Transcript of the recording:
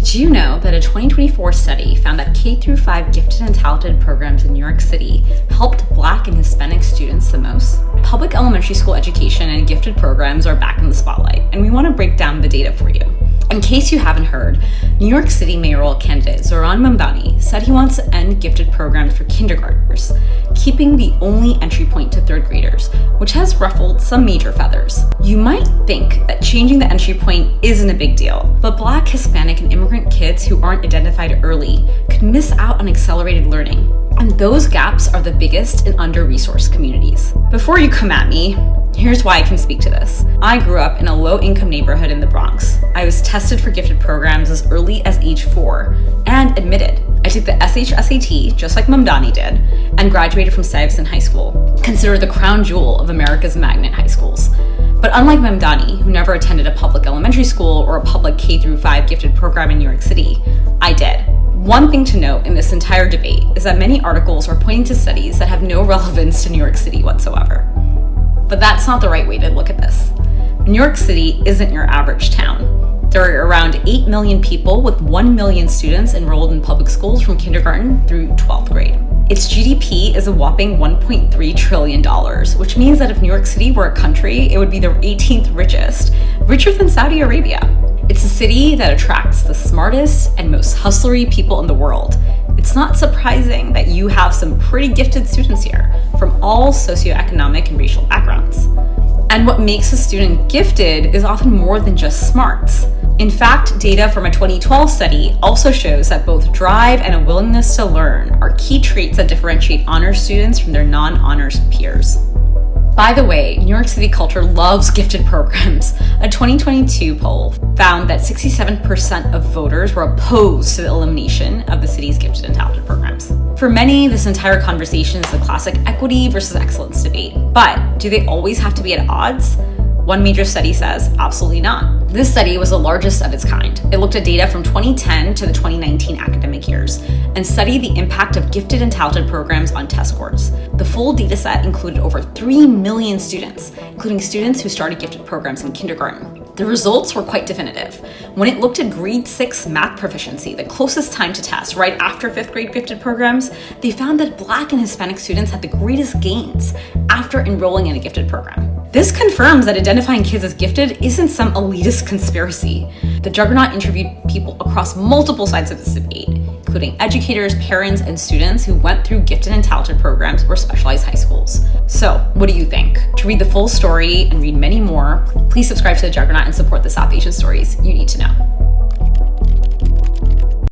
Did you know that a 2024 study found that K-5 gifted and talented programs in New York City helped Black and Hispanic students the most? Public elementary school education and gifted programs are back in the spotlight, and we want to break down the data for you. In case you haven't heard, New York City mayoral candidate Zohran Mamdani said he wants to end gifted programs for kindergartners, keeping the only entry point to third graders, which has ruffled some major feathers. You might think that changing the entry point isn't a big deal, but Black, Hispanic, and immigrant kids who aren't identified early could miss out on accelerated learning. And those gaps are the biggest in under-resourced communities. Before you come at me, here's why I can speak to this. I grew up in a low-income neighborhood in the Bronx. I was tested for gifted programs as early as age 4 and admitted. I took the SHSAT, just like Mamdani did, and graduated from Stuyvesant High School, considered the crown jewel of America's magnet high schools. But unlike Mamdani, who never attended a public elementary school or a public K-5 gifted program in New York City, I did. One thing to note in this entire debate is that many articles are pointing to studies that have no relevance to New York City whatsoever. But that's not the right way to look at this. New York City isn't your average town. There are around 8 million people with 1 million students enrolled in public schools from kindergarten through 12th grade. Its GDP is a whopping $1.3 trillion, which means that if New York City were a country, it would be the 18th richest, richer than Saudi Arabia. It's a city that attracts the smartest and most hustlery people in the world. It's not surprising that you have some pretty gifted students here from all socioeconomic and racial backgrounds. And what makes a student gifted is often more than just smarts. In fact, data from a 2012 study also shows that both drive and a willingness to learn are key traits that differentiate honors students from their non-honors peers. By the way, New York City culture loves gifted programs. A 2022 poll found that 67% of voters were opposed to the elimination of the city's gifted and talented programs. For many, this entire conversation is the classic equity versus excellence debate. But do they always have to be at odds? One major study says absolutely not. This study was the largest of its kind. It looked at data from 2010 to the 2019 academic years and studied the impact of gifted and talented programs on test scores. The full data set included over 3 million students, including students who started gifted programs in kindergarten. The results were quite definitive. When it looked at grade 6 math proficiency, the closest time to test right after 5th grade gifted programs, they found that Black and Hispanic students had the greatest gains after enrolling in a gifted program. This confirms that identifying kids as gifted isn't some elitist conspiracy. The Juggernaut interviewed people across multiple sides of this debate, including educators, parents, and students who went through gifted and talented programs or specialized high schools. So, what do you think? To read the full story and read many more, please subscribe to the Juggernaut and support the South Asian stories you need to know.